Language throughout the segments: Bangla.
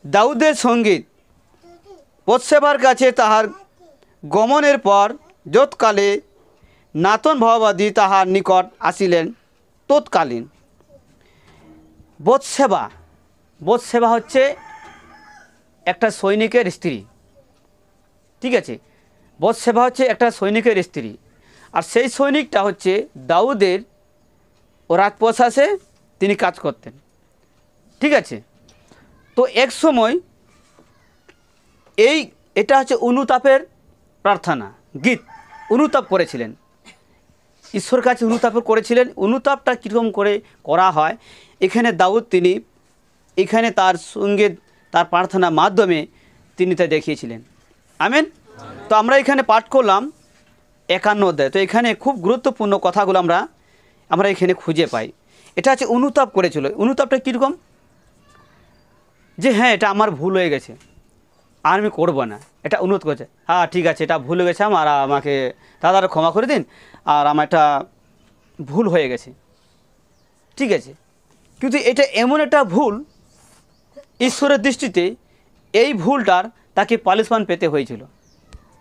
দাউদের সঙ্গীত বৎসেবার কাছে তাহার গমনের পর যৎকালে নাতন ভবাদী তাহার নিকট আসিলেন তৎকালীন। বৎসেবা, বৎসেবা হচ্ছে একটা সৈনিকের স্ত্রী, ঠিক আছে। বৎসেবা হচ্ছে একটা সৈনিকের স্ত্রী, আর সেই সৈনিকটা হচ্ছে দাউদের ও রাজপ্রশাসে তিনি কাজ করতেন, ঠিক আছে। তো এক সময় এটা হচ্ছে অনুতাপের প্রার্থনা গীত, অনুতাপ করেছিলেন, ঈশ্বর কাছে অনুতাপ করেছিলেন। অনুতাপটা কীরকম করে করা হয় এখানে দাউদ তিনি এখানে তার সঙ্গে তার প্রার্থনার মাধ্যমে তিনি তা দেখিয়েছিলেন। আমেন। তো আমরা এখানে পাঠ করলাম 51 অধ্যায়। তো এখানে খুব গুরুত্বপূর্ণ কথাগুলো আমরা এখানে খুঁজে পাই। এটা হচ্ছে অনুতাপ করেছিল। অনুতাপটা কীরকম, যে হ্যাঁ এটা আমার ভুল হয়ে গেছে, আর আমি করবো না, এটা অনুরোধ করছে, হ্যাঁ ঠিক আছে এটা ভুল হয়ে গেছে আমার, আমাকে দাদারা ক্ষমা করে দিন, আর আমার এটা ভুল হয়ে গেছে, ঠিক আছে। কিন্তু এটা এমন একটা ভুল, ঈশ্বরের দৃষ্টিতে এই ভুলটার তাকে পানিশমেন্ট পেতে হয়েছিল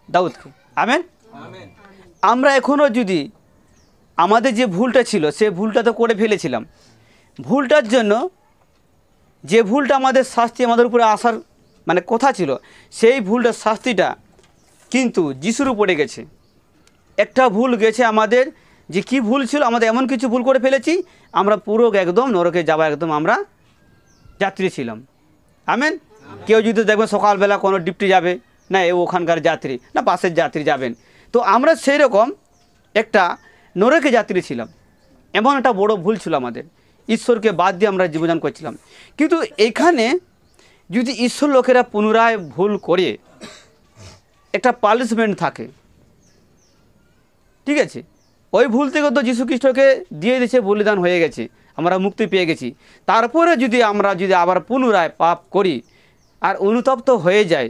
দাউদকে। আমেন। আমরা এখনও যদি আমাদের যে ভুলটা ছিল সে ভুলটা তো করে ফেলেছিলাম, ভুলটার জন্য যে ভুলটা আমাদের শাস্তি আমাদের উপরে আসার মানে কথা ছিল, সেই ভুলটার শাস্তিটা কিন্তু যিশুর উপরে গেছে। একটা ভুল গেছে আমাদের, যে কি ভুল ছিল, আমাদের এমন কিছু ভুল করে ফেলেছি আমরা পুরো একদম নরকে যাওয়া একদম আমরা যাত্রী ছিলাম। আমেন। কেউ যদি দেখবেন সকালবেলা কোনো ডিউটি যাবে, না এ ওখানকার যাত্রী, না পাশের যাত্রী যাবেন, তো আমরা সেই রকম একটা নরকে যাত্রী ছিলাম। এমন একটা বড় ভুল ছিল আমাদের, ঈশ্বরকে বাদ দিয়ে আমরা জীবনযাপন করছিলাম। কিন্তু এখানে যদি ঈশ্বর লোকেরা পুনরায় ভুল করে একটা পানিশমেন্ট থাকে, ঠিক আছে। ওই ভুল থেকে তো যীশু খ্রিস্টকে দিয়ে দিয়েছে, বলিদান হয়ে গেছে, আমরা মুক্তি পেয়ে গেছি। তারপরে যদি আমরা আবার পুনরায় পাপ করি আর অনুতপ্ত হয়ে যায়,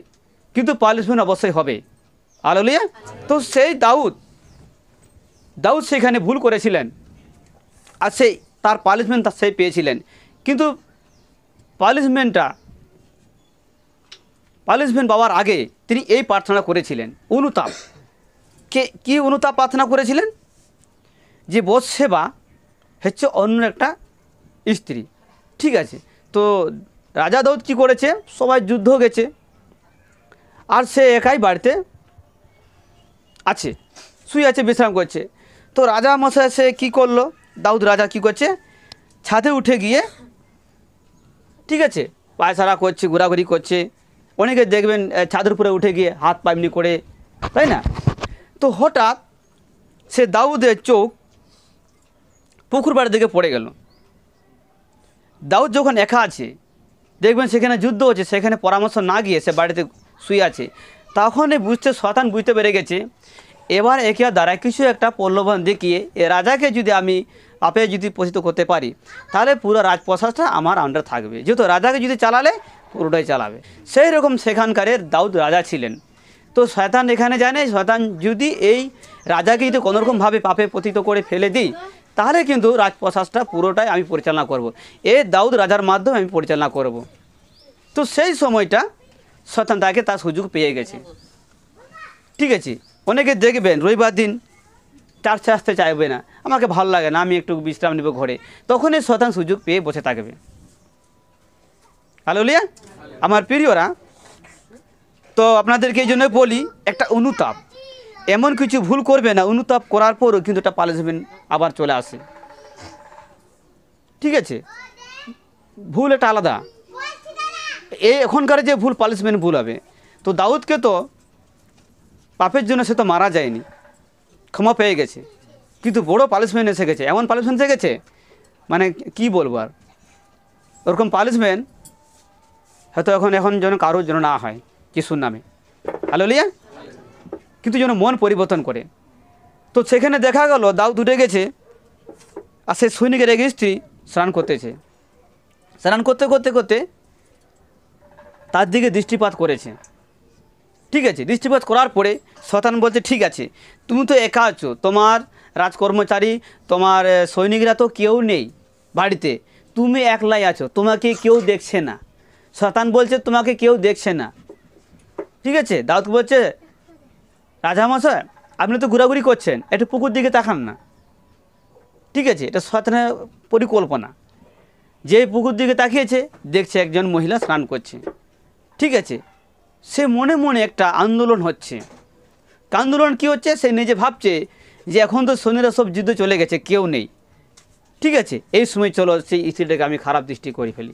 কিন্তু পানিশমেন্ট অবশ্যই হবে। হালেলুয়া। তো সেই দাউদ সেখানে ভুল করেছিলেন, আর সেই তার পানিশমেন্ট সেই পেয়েছিলেন। কিন্তু পানিশমেন্ট পাওয়ার আগে তিনি এই প্রার্থনা করেছিলেন, অনুতাপ। কি অনুতাপ প্রার্থনা করেছিলেন, যে বৎসেবা হচ্ছে অন্য একটা স্ত্রী, ঠিক আছে। তো রাজা দাউদ কী করেছে, সবাই যুদ্ধ গেছে আর সে একাই বাড়িতে আছে, শুয়ে আছে, বিশ্রাম করছে। তো রাজা মশাই সে কী করলো, দাউদ রাজা কী করছে, ছাদে উঠে গিয়ে, ঠিক আছে, পায়চারা করছে, ঘোরাঘুরি করছে। অনেকে দেখবেন ছাদের উপরে উঠে গিয়ে হাত পা এমনি করে, তাই না। তো হঠাৎ সে দাউদের চোখ পুকুর পাড়ের দিকে পড়ে গেল। দাউদ যখন একা আছে, দেখবেন সেখানে যুদ্ধ হচ্ছে, সেখানে পরামর্শ না গিয়ে সে বাড়িতে শুয়ে আছে, তখনই শয়তান বুঝতে পেরে গেছে এবার একে দ্বারা কিছু একটা প্রলোভন দেখিয়ে এ রাজাকে যদি আমি পাপে যদি পতিত করতে পারি, তাহলে পুরো রাজপ্রশাসনটা আমার আন্ডার থাকবে, যেহেতু রাজাকে যদি চালালে পুরোটাই চালাবে। সেই রকম সেখানকারের দাউদ রাজা ছিলেন। তো শয়তান এখানে জানে, শয়তান যদি এই রাজাকে যদি কোনোরকমভাবে পাপে পতিত করে ফেলে দিই, তাহলে কিন্তু রাজপ্রশাসনটা পুরোটাই আমি পরিচালনা করব, এ দাউদ রাজার মাধ্যমে আমি পরিচালনা করব। তো সেই সময়টা শয়তান তাকে তার সুযোগ পেয়ে গেছে, ঠিক আছে। অনেকে দেখবেন রবিবার দিন চার্চে আসতে চাইবে না, আমাকে ভালো লাগে না, আমি একটু বিশ্রাম নেব ঘরে, তখনই শয়তান সুযোগ পেয়ে বসে থাকবে। হালেলুয়া। আমার প্রিয়রা, তো আপনাদেরকে এই জন্য বলি, একটা অনুতাপ, এমন কিছু ভুল করবে না, অনুতাপ করার পরও কিন্তু একটা পানিশমেন্ট আবার চলে আসে, ঠিক আছে। ভুল এটা আলাদা, এই এখনকার যে ভুল পানিশমেন্ট ভুল হবে। তো দাউদকে তো পাপের জন্য সে তো মারা যায়নি, ক্ষমা পেয়ে গেছে, কিন্তু বড় পানিশমেন্ট এসে গেছে, এমন পানিশমেন্ট এসে গেছে মানে কি বলবো আর, ওরকম পানিশমেন্ট হয়তো এখন যেন কারোর জন্য না হয় যিশুর নামে। হালেলুয়া। কিন্তু যেন মন পরিবর্তন করে। তো সেখানে দেখা গেল দাউদ উঠে গেছে, আর সে সৈনিকের এক স্ত্রী স্নান করতেছে, স্নান করতে করতে করতে তার দিকে দৃষ্টিপাত করেছে, ঠিক আছে। দৃষ্টিপাত করার পরে শয়তান বলছে, ঠিক আছে তুমি তো একা আছো, তোমার রাজকর্মচারী তোমার সৈনিকরা তো কেউ নেই বাড়িতে, তুমি একলাই আছো, তোমাকে কেউ দেখছে না, শয়তান বলছে তোমাকে কেউ দেখছে না। ঠিক আছে, দাউদ বলছে রাজামশাই আপনি তো ঘোরাঘুরি করছেন, একটু পুকুর দিকে তাকান না। ঠিক আছে, এটা শয়তানের পরিকল্পনা। যে পুকুর দিকে তাকিয়েছে দেখছে একজন মহিলা স্নান করছে। ঠিক আছে, সে মনে মনে একটা আন্দোলন হচ্ছে। আন্দোলন কী হচ্ছে, সে নিজে ভাবছে যে এখন তো শনিরা সব যুদ্ধ চলে গেছে, কেউ নেই। ঠিক আছে, এই সময় চলো সেই স্ত্রীটাকে আমি খারাপ দৃষ্টি করে ফেলি।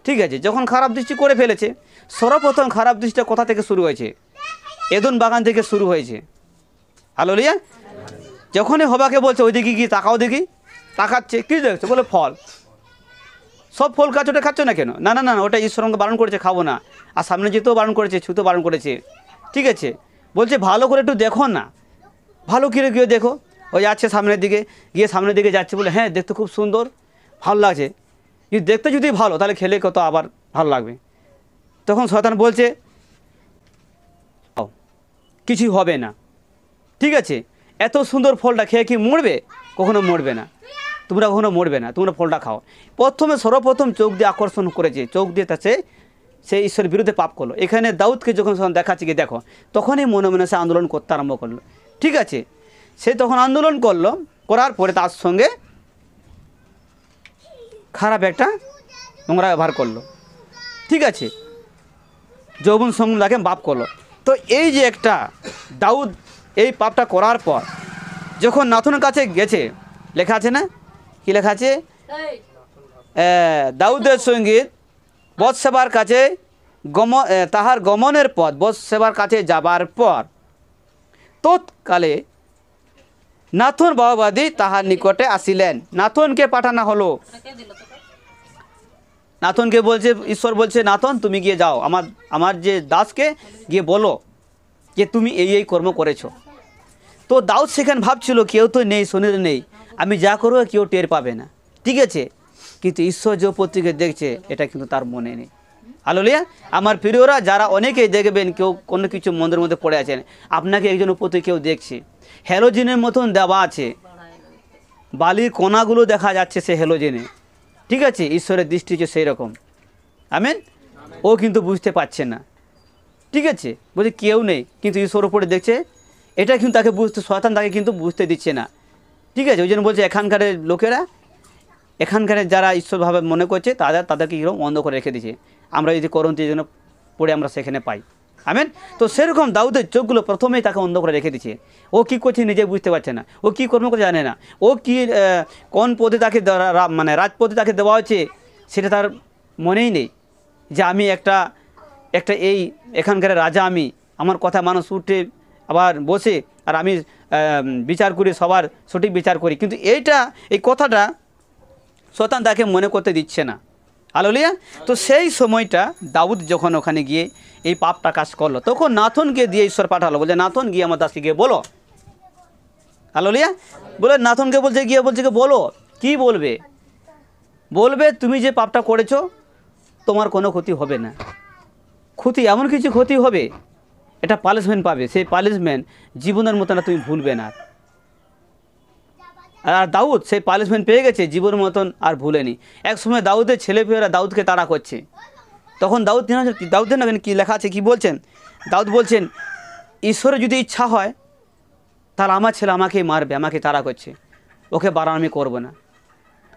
ঠিক আছে, যখন খারাপ দৃষ্টি করে ফেলেছে, সর্বপ্রথম খারাপ দৃষ্টিটা কোথা থেকে শুরু হয়েছে? এদন বাগান থেকে শুরু হয়েছে। হালেলুয়া। যখনই হবাকে বলছে ওইদিকে গিয়ে তাকাও দেখি, তাকাচ্ছে, কী দেখছে? বলে ফল। সব ফল খাচ্ছ, ওটা খাচ্ছ না কেন? না না না, ওটা ঈশ্বর আমাকে বারণ করেছে, খাবো না। আর সামনে যেতেও বারণ করেছে, ছুতেও বারণ করেছে। ঠিক আছে, বলছে ভালো করে একটু দেখো না। ভালো করে গিয়ে দেখো। ওই যাচ্ছে সামনের দিকে, গিয়ে সামনের দিকে যাচ্ছে, বলে হ্যাঁ দেখতে খুব সুন্দর, ভালো লাগছে। যদি দেখতে যদি ভালো, তাহলে খেলে কত আবার ভালো লাগবে। তখন শয়তান বলছে কিছুই হবে না। ঠিক আছে, এত সুন্দর ফলটা খেয়ে কি মরবে? কখনো মরবে না, তোমরা কখনো মরবে না, তোমরা ফলটা খাও। প্রথমে সর্বপ্রথম চোখ দিয়ে আকর্ষণ করেছে, চোখ দিয়ে তাছে সে ঈশ্বরের বিরুদ্ধে পাপ করলো। এখানে দাউদকে যখন দেখাচ্ছে কি দেখো, তখনই মনে মনে সে আন্দোলন করতে আরম্ভ করলো। ঠিক আছে, সে তখন আন্দোলন করলো, করার পরে তার সঙ্গে খারাপ একটা নোংরা ব্যবহার করলো। ঠিক আছে, যৌবন সঙ্গে তাকে পাপ করলো। তো এই যে একটা দাউদ এই পাপটা করার পর যখন নাথনের কাছে গেছে, লেখা আছে না, কি লেখা আছে? দাউদের সঙ্গীত বৎসেবার কাছে তাহার গমনের পথ, বৎসেবার কাছে যাবার পর তৎকালে নাথন বাবাবাদী তাহার নিকটে আসিলেন। নাথনকে পাঠানো হলো। নাথনকে বলছে, ঈশ্বর বলছে নাথন তুমি গিয়ে যাও, আমার যে দাসকে গিয়ে বলো যে তুমি এই এই কর্ম করেছো। তো দাউদ সেখানে ভাবছিল কেউ তো নেই, শনির নেই, আমি যা করবো কেউ টের পাবে না। ঠিক আছে, কিন্তু ঈশ্বর যে পত্রিকা দেখছে এটা কিন্তু তার মনে নেই। হালেলুয়া। আমার প্রিয়রা, যারা অনেকেই দেখবেন কেউ কোনো কিছু মন্দিরের মধ্যে পড়ে আছেন, আপনাকে একজন উপরে কেউ দেখছে, হ্যালোজেনের মতন দেওয়া আছে, বালির কণাগুলো দেখা যাচ্ছে সে হ্যালোজেনে। ঠিক আছে, ঈশ্বরের দৃষ্টি হচ্ছে সেই রকম। আমেন। ও কিন্তু বুঝতে পারছে না। ঠিক আছে, বলছে কেউ নেই, কিন্তু ঈশ্বর উপরে দেখছে, এটা কিন্তু তাকে বুঝতে, শয়তান তাকে কিন্তু বুঝতে দিচ্ছে না। ঠিক আছে, ওই জন্য বলছে এখানকার লোকেরা, এখানকার যারা ঈশ্বরভাবে মনে করছে তাদেরকে এরকম অন্ধ করে রেখে দিয়েছে। আমরা যদি করন্থীর জন্য পড়ে আমরা সেখানে পাই। আমেন। তো সেরকম দাউদের চোখগুলো প্রথমেই তাকে অন্ধ করে রেখে দিয়েছে। ও কী করছে নিজে বুঝতে পারছে না, ও কী কর্ম করে জানে না, ও কী কোন পদে তাকে মানে রাজপদে তাকে দেওয়া হচ্ছে সেটা তার মনেই নেই। যে আমি একটা এই এখানকার রাজা, আমি, আমার কথা মানুষ উঠে আবার বসে আর আমি বিচার করি, সবার সঠিক বিচার করি, কিন্তু এই কথাটা শয়তান তাকে মনে করতে দিচ্ছে না। হালেলুয়া। তো সেই সময়টা দাউদ যখন ওখানে গিয়ে এই পাপটা কাজ করলো, তখন নাথনকে দিয়ে ঈশ্বর পাঠালো, বলছে নাথন গিয়ে আমার দাসকে গিয়ে বলো। হালেলুয়া। বলে নাথনকে বলছে গিয়ে বলো। কি বলবে? বলবে তুমি যে পাপটা করেছো তোমার কোনো ক্ষতি হবে না। ক্ষতি এমন কিছু ক্ষতি হবে, এটা পানিশমেন্ট পাবে, সেই পানিশমেন্ট জীবনের মতো না, তুমি ভুলবে না। আর দাউদ সেই পানিশমেন্ট পেয়ে গেছে, জীবনের মতন আর ভুলেনি। এক সময় দাউদের ছেলেপেয়েরা দাউদকে তাড়া করছে, তখন দাউদের না কি লেখা আছে, কি বলছেন? দাউদ বলছেন ঈশ্বরের যদি ইচ্ছা হয় তাহলে আমার ছেলে আমাকেই মারবে, আমাকে তাড়া করছে, ওকে বারণ আমি করবো না।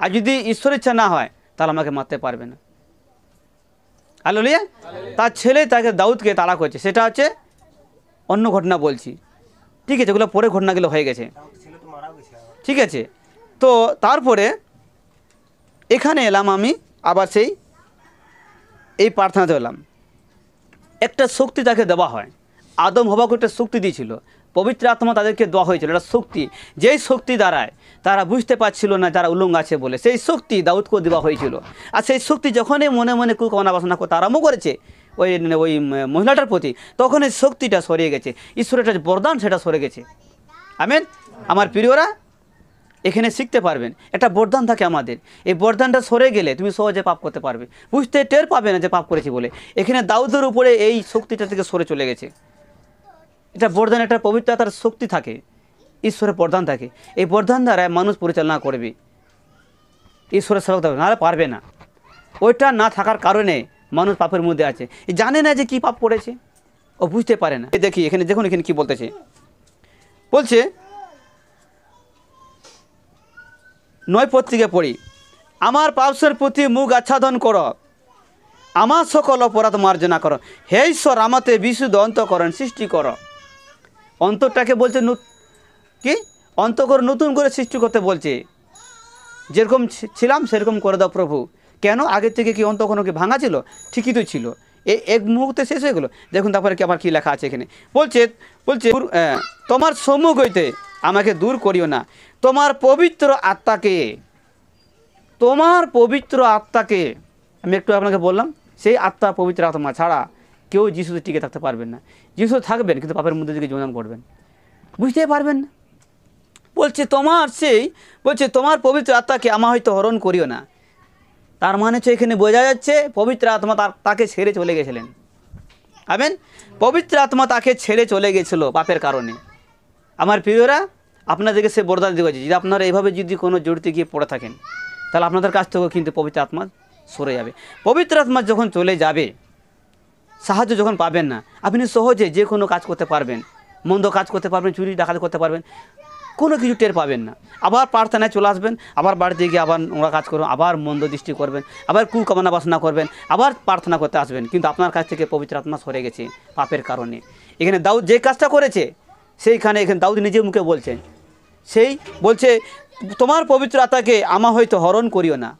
আর যদি ঈশ্বরের ইচ্ছা না হয় তাহলে আমাকে মারতে পারবে না। হালেলুয়া। তার ছেলে তাকে দাউদকে তাড়া করছে, সেটা হচ্ছে অন্য ঘটনা বলছি। ঠিক আছে, ওগুলো পরে ঘটনাগুলো হয়ে গেছে। ঠিক আছে, তো তারপরে এখানে এলাম আমি আবার এই প্রার্থনাতে এলাম। একটা শক্তি তাকে দেওয়া হয়, আদম হওয়াকে একটা শক্তি দিয়েছিল, পবিত্র আত্মা তাদেরকে দেওয়া হয়েছিল একটা শক্তি, যেই শক্তি দ্বারায় তারা বুঝতে পারছিল না যারা উলঙ্গ আছে বলে, সেই শক্তি দাউদকে দেওয়া হয়েছিল। আর সেই শক্তি যখনই মনে মনে কুকামনা বাসনা করতে আরম্ভ করেছে ওই মহিলাটার প্রতি, তখন এই শক্তিটা সরিয়ে গেছে, ঈশ্বরের একটা বরদান সেটা সরে গেছে। আমেন। আমার প্রিয়রা, এখানে শিখতে পারবেন একটা বরদান থাকে আমাদের, এই বরদানটা সরে গেলে তুমি সহজে পাপ করতে পারবে, বুঝতে টের পাবে না যে পাপ করেছি বলে। এখানে দাউদের উপরে এই শক্তিটা থেকে সরে চলে গেছে। এটা বরদান, একটা পবিত্রতার শক্তি থাকে, ঈশ্বরের বরদান থাকে, এই বরদান দ্বারা মানুষ পরিচালনা করবে, ঈশ্বরের সেবক থাকবে, নাহলে পারবে না। ওইটা না থাকার কারণে মানুষ পাপের মধ্যে আছে, জানে না যে কি পাপ করেছে, ও বুঝতে পারে না। দেখি এখানে দেখুন এখানে কি বলতেছে, বলছে 9 পদ থেকে পড়ি, আমার পাপের প্রতি মুখ আচ্ছাদন করো, আমার সকল অপরাধ মার্জনা করো, হে ঈশ্বর আমাতে বিশুদ্ধ অন্তঃকরণ সৃষ্টি করো। অন্তরটাকে বলছে কি অন্তঃকরণ নতুন করে সৃষ্টি করতে বলছে, যেরকম ছিলাম সেরকম করে দাও প্রভু। কেন? আগের থেকে কি অন্তঃকরণ কি ভাঙা ছিল? ঠিকই তো ছিল, এক মুহূর্তে শেষ হয়ে গেলো। দেখুন তারপরে কি আবার কী লেখা আছে এখানে, বলছে তোমার সম্মুখ হইতে আমাকে দূর করিও না, তোমার পবিত্র আত্মাকে, তোমার পবিত্র আত্মাকে, আমি একটু আপনাকে বললাম সেই আত্মা পবিত্র আত্মা ছাড়া কেউ যিশুতে টিকে থাকতে পারবেন না। যিশু থাকবেন কিন্তু পাপের মধ্যে দিকে যোগদান করবেন, বুঝতেই পারবেন না। বলছে তোমার পবিত্র আত্মাকে আমার হয়তো হরণ করিও না। তার মানে হচ্ছে এখানে বোঝা যাচ্ছে পবিত্র আত্মা তাকে ছেড়ে চলে গেছিলেন। আমেন। পবিত্র আত্মা তাকে ছেড়ে চলে গেছিল পাপের কারণে। আমার প্রিয়রা, আপনাদেরকে সে বরদান দিয়েছে, যদি আপনারা এইভাবে যদি কোনো জড়িতে গিয়ে পড়ে থাকেন তাহলে আপনাদের কাছ থেকেও কিন্তু পবিত্র আত্মা সরে যাবে। পবিত্র আত্মা যখন চলে যাবে, সাহায্য যখন পাবেন না, আপনি সহজে যে কোনো কাজ করতে পারবেন, মন্দ কাজ করতে পারবেন, চুরি ডাকাতি করতে পারবেন, কোনো কিছু টের পাবেন না। আবার প্রার্থনায় চলে আসবেন, আবার বাড়িতে গিয়ে আবার নোংরা কাজ করবেন, আবার মন্দ দৃষ্টি করবেন, আবার কুকামনা বাসনা করবেন, আবার প্রার্থনা করতে আসবেন, কিন্তু আপনার কাছ থেকে পবিত্র আত্মা সরে গেছে পাপের কারণে। এখানে দাউদ যে কাজটা করেছে সেইখানে এখানে দাউদ নিজের মুখে বলছেন, বলছে তোমার পবিত্র আত্মাকে আমার হয়তো হরণ করিও না।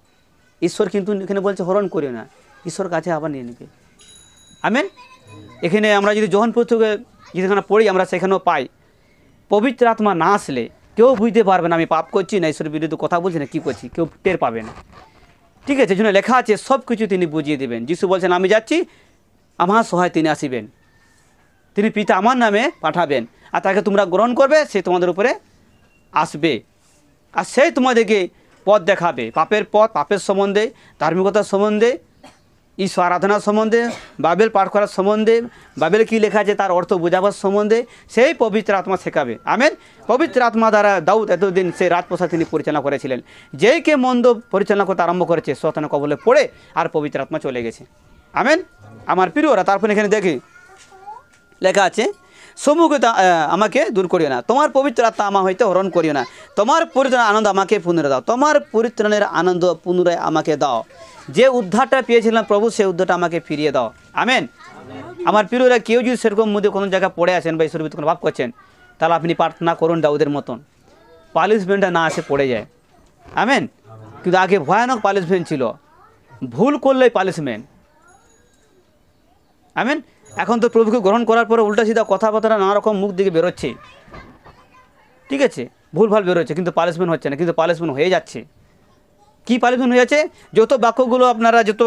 ঈশ্বর কিন্তু এখানে বলছে হরণ করিও না, ঈশ্বর কাছে আবার নিয়ে নেবে। আমেন। এখানে আমরা যদি যখন পুস্তকে যেখানে পড়ি আমরা সেখানেও পাই, পবিত্র আত্মা না আসলে কেউ বুঝতে পারবে না আমি পাপ করছি না ঈশ্বরের বিরুদ্ধে কথা বলছি না কী করছি, কেউ টের পাবে না। ঠিক আছে, জন্য লেখা আছে সব কিছু তিনি বুঝিয়ে দেবেন। যিশু বলছেন আমি যাচ্ছি, আমার সহায় তিনি আসিবেন, তিনি পিতা আমার নামে পাঠাবেন, আর তাকে তোমরা গ্রহণ করবে, সে তোমাদের উপরে আসবে, আর সেই তোমাদেরকে পথ দেখাবে, পাপের পথ, পাপের সম্বন্ধে, ধার্মিকতার সম্বন্ধে, ঈশ্বর আরাধনার সম্বন্ধে, বাইবেল পাঠ করার সম্বন্ধে, বাইবেল কী লেখা আছে তার অর্থ বোঝাবার সম্বন্ধে সেই পবিত্র আত্মা শেখাবে। আমেন। পবিত্র আত্মা দ্বারা দাউদ এতদিন সেই রাজপ্রসাদ তিনি পরিচালনা করেছিলেন। যেই কে মন্দ পরিচালনা করতে আরম্ভ করেছে শয়তানের কবলে পড়ে আর পবিত্র আত্মা চলে গেছে। আমেন। আমার প্রিয়রা, তারপরে এখানে দেখি লেখা আছে সম্মুখে আমাকে দূর করিও না, তোমার পবিত্র আত্মা আমার হইতে হরণ করিও না, তোমার পরিত্রাণের আনন্দ আমাকে পুনরায় দাও, তোমার পরিত্রাণের আনন্দ পুনরায় আমাকে দাও, যে উদ্ধারটা পেয়েছিলাম প্রভু সেই উদ্ধারটা আমাকে ফিরিয়ে দাও। আমেন। আমার প্রিয়রা, কেউ যদি সেরকম মধ্যে কোনো জায়গায় পড়ে আছেন বা ঈশ্বরের ভিতরে কোনো ভাব করছেন, তাহলে আপনি প্রার্থনা করুন দাউদের মতন, পানিশমেন্টটা না আসে পড়ে যায়। আমেন। কিন্তু আগে ভয়ানক পানিশমেন্ট ছিল, ভুল করলেই পানিশমেন্ট। আমেন। এখন তো প্রভুকে গ্রহণ করার পরে উল্টা সিধা কথাবার্তা নানা রকম মুখ দিকে বেরোচ্ছে, ঠিক আছে, ভুলভাল বেরোচ্ছে, কিন্তু পানিশমেন্ট হচ্ছে না, কিন্তু পানিশমেন্ট হয়ে যাচ্ছে। কী পানিশমেন্ট হয়ে যাচ্ছে? যত বাক্যগুলো আপনারা যত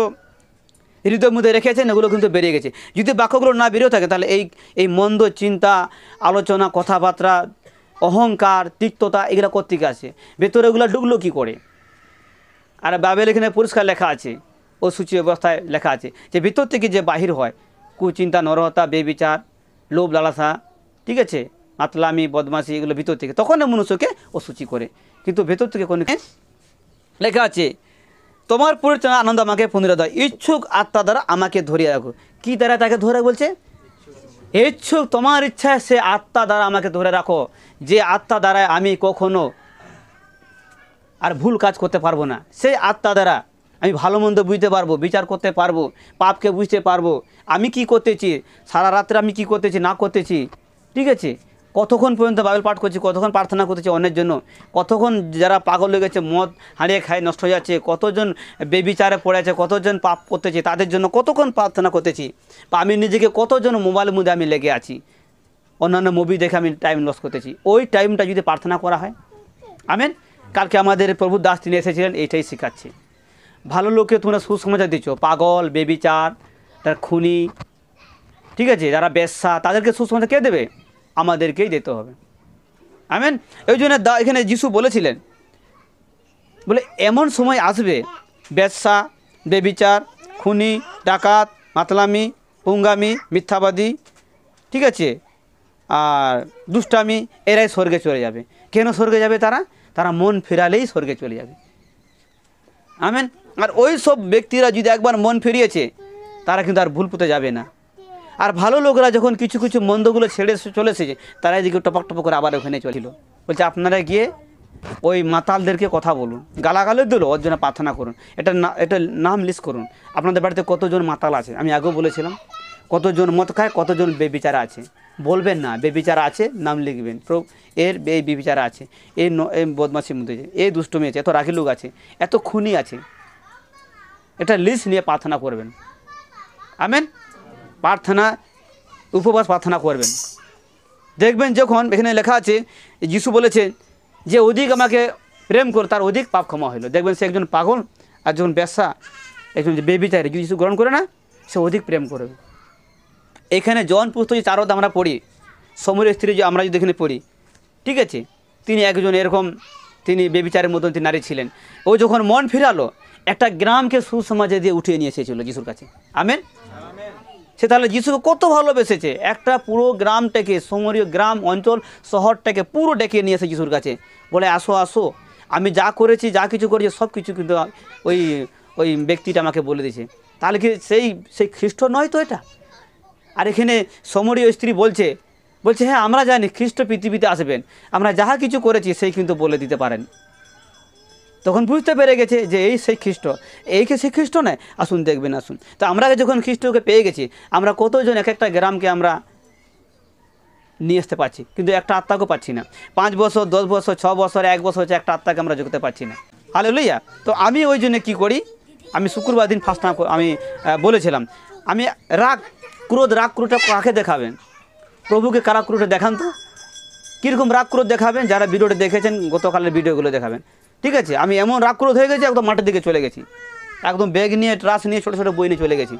হৃদয়ের মধ্যে রেখেছেন এগুলো কিন্তু বেরিয়ে গেছে। যদি বাক্যগুলো না বেরিয়েও থাকে তাহলে এই মন্দ চিন্তা, আলোচনা, কথাবার্তা, অহংকার, তিক্ততা এগুলো কোত্থেকে আসে? ভেতরে এগুলো ঢুকলো কী করে? আর বাইবেল এখানে পরিষ্কার লেখা আছে, ও সূচি অবস্থায় লেখা আছে যে ভিতর থেকে যে বাহির হয়, কুচিন্তা, নরহতা, বেবিচার, লোভ, লালসা, ঠিক আছে, মাতলামি, বদমাশি, এগুলো ভিতর থেকে, তখন মনুষ্যকে অসুচি করে। কিন্তু ভেতর থেকে কোনো লেখা আছে তোমার পরিত্রাণ আনন্দ আমাকে পুনরায় দাও, ইচ্ছুক আত্মা দ্বারা আমাকে ধরিয়ে রাখো। কী দ্বারা তাকে ধরে বলছে? ইচ্ছুক, তোমার ইচ্ছা সে আত্মা দ্বারা আমাকে ধরে রাখো, যে আত্মা দ্বারা আমি কখনো আর ভুল কাজ করতে পারবো না। সেই আত্মা দ্বারা আমি ভালো মন্দ বুঝতে পারবো, বিচার করতে পারবো, পাপকে বুঝতে পারবো, আমি কি করতেছি, সারা রাত্রে আমি কি করতেছি না করতেছি, ঠিক আছে, কতক্ষণ পর্যন্ত বাইবেল পাঠ করছি, কতক্ষণ প্রার্থনা করতেছি অন্যের জন্য, কতক্ষণ যারা পাগল হয়ে গেছে, মদ হারিয়ে খায় নষ্ট হয়ে যাচ্ছে, কতজন বেবিচারে পড়ে আছে, কতজন পাপ করতেছে তাদের জন্য কতক্ষণ প্রার্থনা করতেছি, বা আমি নিজেকে কতজন মোবাইলের মধ্যে আমি লেগে আছি, অন্যান্য মুভি দেখে আমি টাইম লস করতেছি। ওই টাইমটা যদি প্রার্থনা করা হয়, আমেন। কালকে আমাদের প্রভু দাস তিনি এসেছিলেন, এইটাই শেখাচ্ছে। ভালো লোককে তোমরা সুসমাচার দিচ্ছ, পাগল, বেবিচার, তার খুনি, ঠিক আছে, যারা বেশ্যা, তাদেরকে সুসমাচার কে দেবে? আমাদেরকেই দিতে হবে। আমেন। এই জন্য এখানে যিশু বলেছিলেন, বলে এমন সময় আসবে বেশ্যা, বেবিচার, খুনি, ডাকাত, মাতলামি, পুঙ্গামি, মিথ্যাবাদী, ঠিক আছে, আর দুষ্টামি, এরাই স্বর্গে চলে যাবে। কেন স্বর্গে যাবে? তারা মন ফেরালেই স্বর্গে চলে যাবে। আমেন। আর ওই সব ব্যক্তিরা যদি একবার মন ফিরিয়েছে, তারা কিন্তু আর ভুল পথে যাবে না। আর ভালো লোকরা যখন কিছু কিছু মন্দগুলো ছেড়ে চলে এসেছে, তারা এদিকে টপক টপক করে আবার ওখানে চলছিল। বলছে আপনারা গিয়ে ওই মাতালদেরকে কথা বলুন, গালাগালি দিল, ওর জন্য প্রার্থনা করুন, এটা নাম লিস্ট করুন। আপনাদের বাড়িতে কতজন মাতাল আছে, আমি আগেও বলেছিলাম, কতজন মদ খায়, কতজন বেবিচারা আছে। বলবেন না বেবিচারা আছে, নাম লিখবেন, এর এই বেবিচারা আছে, এই বদমাশির মধ্যে আছে, এই দুষ্টমি আছে, এত রাগি লোক আছে, এত খুনি আছে। এটা লিস্ট নিয়ে প্রার্থনা করবেন। আমেন। প্রার্থনা, উপবাস প্রার্থনা করবেন। দেখবেন যখন এখানে লেখা আছে, যিশু বলেছে যে অধিক আমাকে প্রেম করে তার অধিক পাপ ক্ষমা হইল। দেখবেন সে একজন পাগল আর যখন ব্যবসা একজন যে বেবিচারী যদি যিশু গ্রহণ করে না, সে অধিক প্রেম করবে। এখানে জন পুস্তক 4 অধ্যায় আমরা পড়ি, সমরের স্ত্রী যে আমরা যদি এখানে পড়ি, ঠিক আছে, তিনি একজন এরকম তিনি বেবিচারের মতন তিনি নারী ছিলেন। ও যখন মন ফিরালো, একটা গ্রামকে সুসমাজে দিয়ে উঠিয়ে নিয়ে এসেছিল যিশুর কাছে। আমেন। সে তাহলে যিশুকে কত ভালোবেসেছে, একটা পুরো গ্রামটাকে, সমরীয় গ্রাম অঞ্চল শহরটাকে পুরো ডেকে নিয়ে এসে যিশুর কাছে, বলে আসো আসো, আমি যা করেছি, যা কিছু করেছি সব কিছু কিন্তু ওই ব্যক্তিটা আমাকে বলে দিয়েছে। তাহলে কি সেই খ্রিস্ট নয় তো এটা? আর এখানে সমরীয় স্ত্রী বলছে হ্যাঁ আমরা জানি খ্রিস্ট পৃথিবীতে আসবেন, আমরা যাহা কিছু করেছি সেই কিন্তু বলে দিতে পারেন। তখন বুঝতে পেরে গেছে যে এই সেই খ্রিস্ট, এইকে সেই খ্রিস্ট নয়, আসুন দেখবেন আসুন। তো আমরা যখন খ্রিস্টকে পেয়ে গেছি, আমরা কতজন এক একটা গ্রামকে আমরা নিয়ে আসতে পারছি, কিন্তু একটা আত্মাকেও পাচ্ছি না। 5 বছর 10 বছর 6 বছর 1 বছর হচ্ছে একটা আত্মাকে আমরা যোগাতে পারছি না। হালেলুয়া। তো আমি ওই জন্য কী করি, আমি শুক্রবার দিন ফার্স্ট আমি বলেছিলাম, আমি রাগ ক্রোধটা কাকে দেখাবেন? প্রভুকে কারা ক্রোধটা দেখান তো, কীরকম রাগ ক্রোধ দেখাবেন? যারা ভিডিওটা দেখেছেন গতকালের ভিডিওগুলো দেখাবেন, ঠিক আছে? আমি এমন রাগ ক্রোধ হয়ে গেছি, একদম মাঠের দিকে চলে গেছি, একদম ব্যাগ নিয়ে ট্রাস নিয়ে ছোটো ছোটো বই নিয়ে চলে গেছি,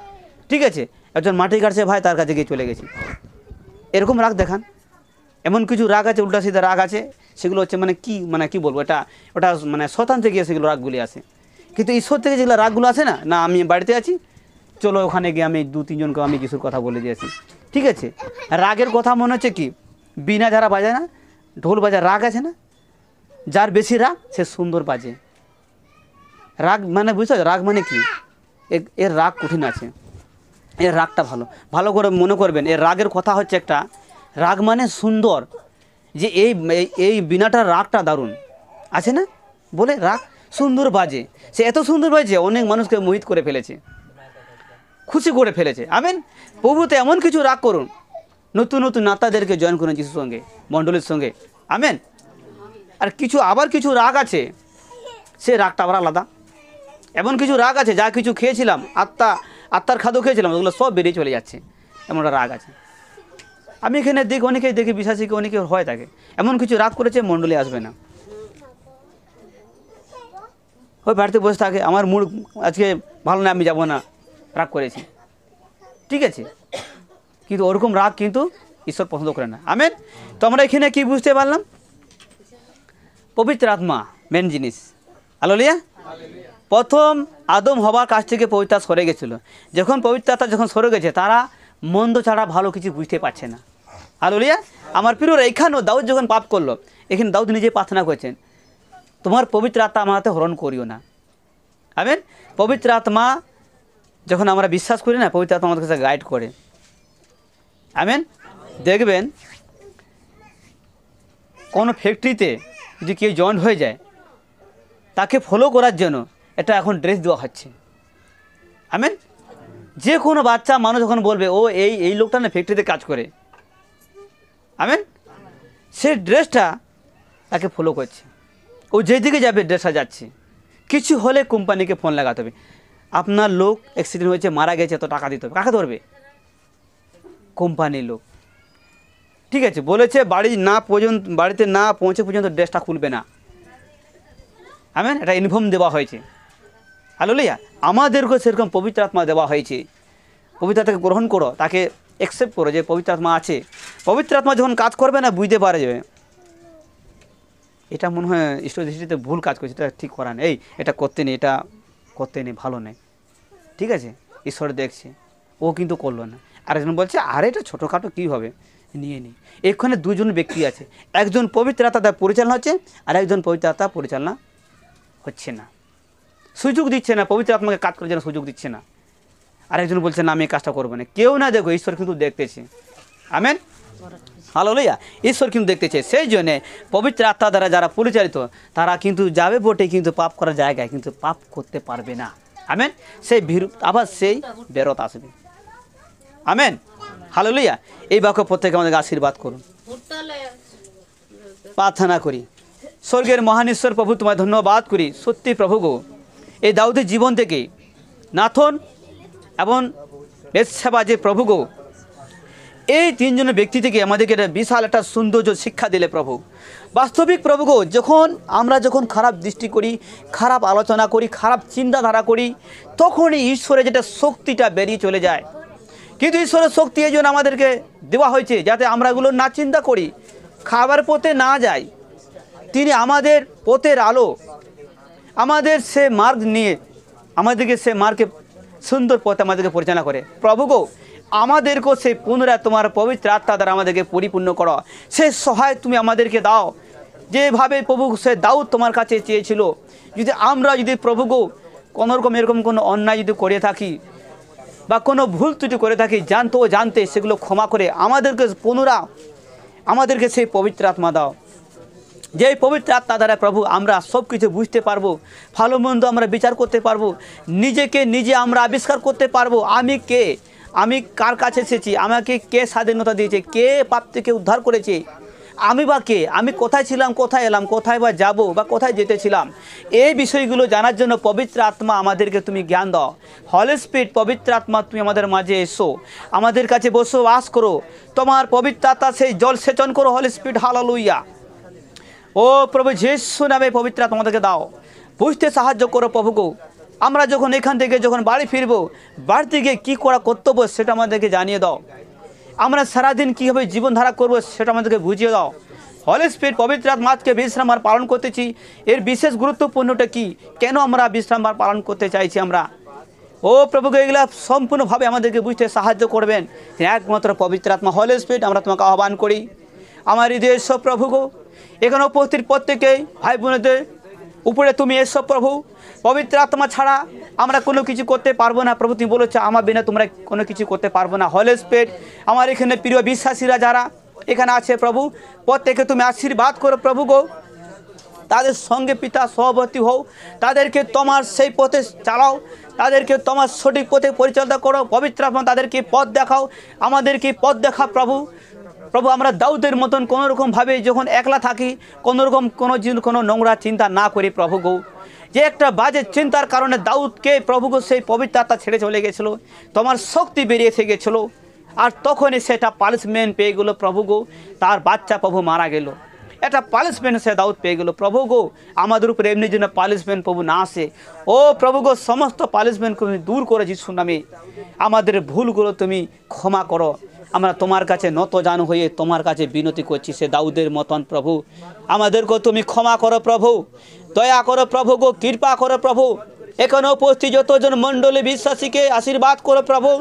ঠিক আছে? একজন মাটি কাটছে ভাই, তার কাছে গিয়ে চলে গেছি। এরকম রাগ দেখান। এমন কিছু রাগ আছে, উল্টা সিধা রাগ আছে, সেগুলো হচ্ছে মানে কি বলবো, ওটা মানে শতান থেকে সেগুলো রাগগুলি আসে। কিন্তু ঈশ্বর থেকে যেগুলো রাগগুলো আসে না, আমি বাড়িতে আছি, চলো ওখানে গিয়ে আমি 2-3 জনকে আমি কিছুর কথা বলে দিয়েছি, ঠিক আছে? রাগের কথা মনে হচ্ছে কি, বিনা যারা বাজায় না, ঢোল বাজায়, রাগ আছে না, যার বেশি রাগ সে সুন্দর বাজে। রাগ মানে বুঝছো, রাগ মানে কি, এর রাগ কঠিন আছে, এর রাগটা ভালো করে মনে করবেন। এর রাগের কথা হচ্ছে একটা, রাগ মানে সুন্দর, যে এই বিনাটার রাগটা দারুণ আছে না, বলে রাগ সুন্দর বাজে। সে এত সুন্দর বাজে অনেক মানুষকে মোহিত করে ফেলেছে, খুশি করে ফেলেছে। আমেন। প্রভুতে এমন কিছু রাগ করুন, নতুন নতুন নাতাদেরকে জয়েন করুন যিশুর সঙ্গে, মণ্ডলীর সঙ্গে। আমেন। আর আবার কিছু রাগ আছে, সে রাগটা আবার আলাদা। এমন কিছু রাগ আছে, যা কিছু খেয়েছিলাম, আত্মার খাদ্য খেয়েছিলাম, ওগুলো সব বেরিয়ে চলে যাচ্ছে, এমন একটা রাগ আছে। আমি এখানে অনেকেই দেখি, বিশ্বাসীকে অনেকে হয় থাকে, এমন কিছু রাগ করেছে মণ্ডলী আসবে না, ওই বাড়িতে বসে থাকে, আমার মুড আজকে ভালো না, আমি যাব না, রাগ করেছি, ঠিক আছে? কিন্তু ওরকম রাগ কিন্তু ঈশ্বর পছন্দ করে না। আমেন। তো আমরা এখানে কি বুঝতে পারলাম, পবিত্র আত্মা মেন জিনিস। হালেলুয়া। প্রথম আদম হওয়ার কাছ থেকে পবিত্র আত্মা সরে গেছিলো। যখন পবিত্র আত্মা যখন সরে গেছে, তারা মন্দ ছাড়া ভালো কিছু বুঝতে পারছে না। হালেলুয়া। আমার প্রিয়রা, এখানেও দাউদ যখন পাপ করলো, এখানে দাউদ নিজে প্রার্থনা করেছেন, তোমার পবিত্র আত্মা আমার হাতে হরণ করিও না। আমেন। পবিত্র আত্মা যখন আমরা বিশ্বাস করি না, পবিত্র আত্মা আমাদের কাছে গাইড করে। আমেন। দেখবেন কোনো ফ্যাক্টরিতে যদি কেউ জয়েন্ট হয়ে যায়, তাকে ফলো করার জন্য এটা এখন ড্রেস দেওয়া হচ্ছে। আমেন। যে কোনো বাচ্চা মানুষ যখন বলবে ও এই লোকটা না ফ্যাক্টরিতে কাজ করে, আমেন, সে ড্রেসটা তাকে ফলো করছে, ও যেদিকে যাবে ড্রেসটা যাচ্ছে। কিছু হলে কোম্পানিকে ফোন লাগাতে হবে, আপনার লোক অ্যাক্সিডেন্ট হয়েছে, মারা গেছে, তো টাকা দিতে হবে। কাকে ধরবে? কোম্পানির লোক, ঠিক আছে? বলেছে বাড়িতে না পৌঁছে পর্যন্ত ড্রেসটা খুলবে না। আমেন। এটা ইনফর্ম দেওয়া হয়েছে। হালেলুয়া। আমাদেরকেও সেরকম পবিত্র আত্মা দেওয়া হয়েছে। পবিত্র আত্মাকে গ্রহণ করো, তাকে অ্যাকসেপ্ট করো যে পবিত্র আত্মা আছে। পবিত্র আত্মা যখন কাজ করবে না, বুঝতে পারা যাবে এটা মনে হয় ঈশ্বর দৃষ্টিতে ভুল কাজ করছে, এটা ঠিক করা নেই, এটা করতে নেই, ভালো নেই, ঠিক আছে? ঈশ্বর দেখছে, ও কিন্তু করলো না। আরেকজন বলছে আরে এটা ছোটোখাটো কী হবে, নিয়ে নিই। এখানে 2 জন ব্যক্তি আছে, একজন পবিত্র আত্মা পরিচালনা হচ্ছে, আর একজন পবিত্র আত্মা পরিচালনা হচ্ছে না, সুযোগ দিচ্ছে না, পবিত্র আত্মাকে কাজ করার জন্য সুযোগ দিচ্ছে না। আরেকজন বলছে না আমি এই কাজটা করবো না। কেউ না দেখো, ঈশ্বর কিন্তু দেখতেছে। Amen, hallelujah. ঈশ্বর কিন্তু দেখতেছে। সেই জন্যে পবিত্র আত্মা দ্বারা যারা পরিচালিত তারা কিন্তু যাবে বটে, কিন্তু পাপ করার জায়গায় কিন্তু পাপ করতে পারবে না। আমেন, সেই আবার সেই বেরত আসবে। Amen, hallelujah. এই বাক্য প্রত্যেকে আমাদেরকে আশীর্বাদ করুন। প্রার্থনা করি। স্বর্গের মহান ঈশ্বর প্রভু, তোমায় ধন্যবাদ করি। সত্যি প্রভু গো, এই দাউদের জীবন থেকে নাথন এবং বেতশেবা যে প্রভু গো, এই তিনজনের ব্যক্তি থেকে আমাদেরকে একটা বিশাল একটা সৌন্দর্য শিক্ষা দিলে প্রভু। বাস্তবিক প্রভু গো, আমরা যখন খারাপ দৃষ্টি করি, খারাপ আলোচনা করি, খারাপ চিন্তাধারা করি, তখনই ঈশ্বরের যেটা শক্তিটা বেরিয়ে চলে যায়। কিন্তু ঈশ্বরের শক্তি এই জন্য আমাদেরকে দেওয়া হয়েছে যাতে আমরা এগুলো না চিন্তা করি, খাবার পথে না যাই। তিনি আমাদের পথের আলো, আমাদের সে মার্গ নিয়ে আমাদেরকে সে মার্গে সুন্দর পথে আমাদেরকে পরিচালনা করে। প্রভু গো, আমাদেরকেও সেই পুনরায় তোমার পবিত্র আত্মা দ্বারা আমাদেরকে পরিপূর্ণ করো। সে সহায় তুমি আমাদেরকে দাও, যেভাবে প্রভু সে দাউদ তোমার কাছে চেয়েছিল। আমরা যদি প্রভু গো কোনোরকম এরকম কোনো অন্যায় যদি করে থাকি বা কোনো ভুল ত্রুটি করে থাকি, জানতে সেগুলো ক্ষমা করে আমাদেরকে সেই পবিত্র আত্মা দাও, যে পবিত্র আত্মা দ্বারা প্রভু আমরা সব কিছু বুঝতে পারবো, ভালো মন্দ আমরা বিচার করতে পারবো, নিজেকে নিজে আমরা আবিষ্কার করতে পারবো। আমি কে, আমি কার কাছে এসেছি, আমাকে কে স্বাধীনতা দিয়েছে, কে পাপ থেকে উদ্ধার করেছে, আমি বা কে, আমি কোথায় ছিলাম, কোথায় এলাম, কোথায় বা যাব বা কোথায় যেতেছিলাম। এই বিষয়গুলো জানার জন্য পবিত্র আত্মা আমাদেরকে তুমি জ্ঞান দাও। হলি স্পিরিট, পবিত্র আত্মা তুমি আমাদের মাঝে এসো, আমাদের কাছে বসবাস করো। তোমার পবিত্র আত্মা সেই জল সেচন করো। হলি স্পিরিট, হালেলুয়া। ও প্রভু যিশু নামে পবিত্র আত্মা আমাদেরকে দাও, বুঝতে সাহায্য করো প্রভু গো। আমরা যখন এখান থেকে যখন বাড়ি ফিরবো, বাড়িতে গিয়ে কী করা কর্তব্য সেটা আমাদেরকে জানিয়ে দাও। আমরা সারাদিন কীভাবে জীবনধারা করবো সেটা আমাদেরকে বুঝিয়ে দাও। হলি স্পিরিট, পবিত্র আত্মা আজকে বিশ্রাম আর পালন করতেছি, এর বিশেষ গুরুত্বপূর্ণটা কি, কেন আমরা বিশ্রাম আর পালন করতে চাইছি আমরা। ও প্রভুকে এগুলা সম্পূর্ণভাবে আমাদেরকে বুঝতে সাহায্য করবেন একমাত্র পবিত্র আত্মা। হলি স্পিরিট, আমরা তোমাকে আহ্বান করি। আমার হৃদয় সব প্রভু গো, এখানে উপস্থিত প্রত্যেকেই ভাই বোনদের উপরে তুমি এসো প্রভু। পবিত্র আত্মা ছাড়া আমরা কোনো কিছু করতে পারবো না প্রভু। তুমি বলেছো আমার বিনা তোমরা কোনো কিছু করতে পারবো না। হলি স্পিরিট, আমার এখানে প্রিয় বিশ্বাসীরা যারা এখানে আছে প্রভু, প্রত্যেকে তুমি আশীর্বাদ করো প্রভু গো। তাদের সঙ্গে পিতা সহবর্তী হও, তাদেরকে তোমার সেই পথে চালাও, তাদেরকে তোমার সঠিক পথে পরিচালনা করো। পবিত্র আত্মা তাদেরকে পথ দেখাও, আমাদেরকে পথ দেখা প্রভু। প্রভু আমরা দাউদের মতন কোনোরকমভাবে যখন একলা থাকি, কোনোরকম কোনো নোংরা চিন্তা না করি প্রভু গো। যে একটা বাজে চিন্তার কারণে দাউদকে প্রভু গো সেই পবিত্র আত্মা ছেড়ে চলে গেছিলো, তোমার শক্তি বেরিয়ে এসে গেছিলো, আর তখনই সেটা পানিশমেন্ট পেয়ে গেলো প্রভু গো। তার বাচ্চা প্রভু মারা গেল, একটা পানিশমেন্ট সে দাউদ পেয়ে গেল প্রভু গো। আমাদের উপরে এমনি যেন পানিশমেন্ট প্রভু না আসে। ও প্রভু গো, সমস্ত পানিশমেন্ট তুমি দূর করে যিশুর নামে আমাদের ভুলগুলো তুমি ক্ষমা করো। আমরা তোমার কাছে নত জানু হয়ে তোমার কাছে বিনতি করছি সে দাউদের মতন প্রভু। আমাদেরকে তুমি ক্ষমা করো প্রভু, দয়া করো প্রভু গো, কৃপা করো প্রভু। এখানে উপস্থিত যতজন মণ্ডলী বিশ্বাসীকে আশীর্বাদ করো প্রভু,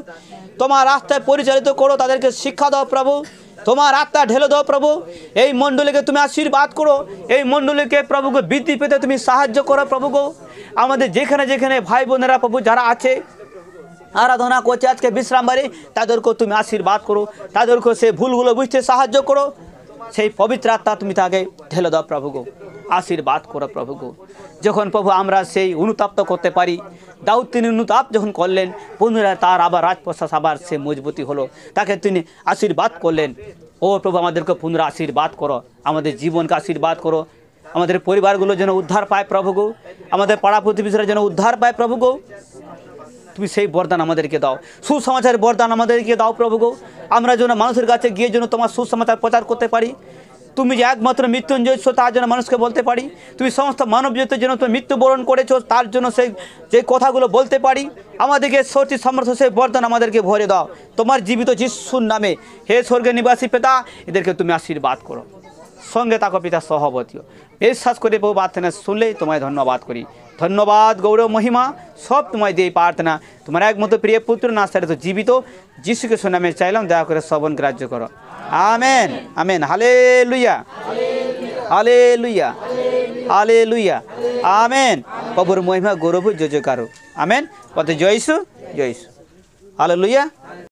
তোমার রাস্তায় পরিচালিত করো, তাদেরকে শিক্ষা দাও প্রভু, তোমার আত্মা ঢেলে দাও প্রভু। এই মণ্ডলীকে তুমি আশীর্বাদ করো, এই মণ্ডলীকে প্রভুকে বৃদ্ধি পেতে তুমি সাহায্য করো প্রভু গো। আমাদের যেখানে যেখানে ভাই বোনেরা প্রভু যারা আছে আরাধনা করছে আজকে বিশ্রাম বাড়ি, তাদেরকেও তুমি আশীর্বাদ করো, তাদেরকে সেই ভুলগুলো বুঝতে সাহায্য করো। সেই পবিত্র আত্মা তুমি তাকে ঢেলে দাও প্রভু গো, আশীর্বাদ করো প্রভু গো। যখন প্রভু আমরা সেই অনুতাপ্ত করতে পারি, দাউদ তিনি অনুতাপ যখন করলেন, পুনরায় তার আবার রাজপ্রসাদ আবার সে মজবুতি হলো, তাকে তিনি আশীর্বাদ করলেন। ও প্রভু আমাদেরকে পুনরায় আশীর্বাদ করো, আমাদের জীবনকে আশীর্বাদ করো, আমাদের পরিবারগুলো যেন উদ্ধার পায় প্রভু গো, আমাদের পাড়া প্রতিবেশীরা যেন উদ্ধার পায় প্রভু গো। তুমি সেই বরদান আমাদেরকে দাও, সুসমাচারের বরদান আমাদেরকে দাও প্রভু গো। আমরা যেন মানুষের কাছে গিয়ে যেন তোমার সুসমাচার প্রচার করতে পারি। তুমি যে একমাত্র মৃত্যুঞ্জয় তার জন্য মানুষকে বলতে পারি, তুমি সমস্ত মানব জাতির জন্য তুমি মৃত্যুবরণ করেছো তার জন্য সেই যে কথাগুলো বলতে পারি। আমাদেরকে শক্তি সামর্থ্য সেই বরদান আমাদেরকে ভরে দাও তোমার জীবিত যিশুর নামে। হে স্বর্গের নিবাসী পিতা, এদেরকে তুমি আশীর্বাদ করো, সঙ্গে তাকে পিতা সহবতীয় বিশ্বাস করে প্রভু প্রার্থনা শুনলেই তোমায় ধন্যবাদ করি। ধন্যবাদ, গৌরব, মহিমা সব তোমায় দিয়ে প্রার্থনা তোমার একমাত্র প্রিয় পুত্র নাসরেত জীবিত যিশুকে নামে চাইলাম, দয়া করে শ্রবণ গ্রাহ্য করো। Amen, amen. Hallelujah, hallelujah, hallelujah, amen. প্রভুর মহিমা গৌরব জয় জয়কার। আমেন। পথে জয় যিশু, জয় যিশু। হালেলুয়া।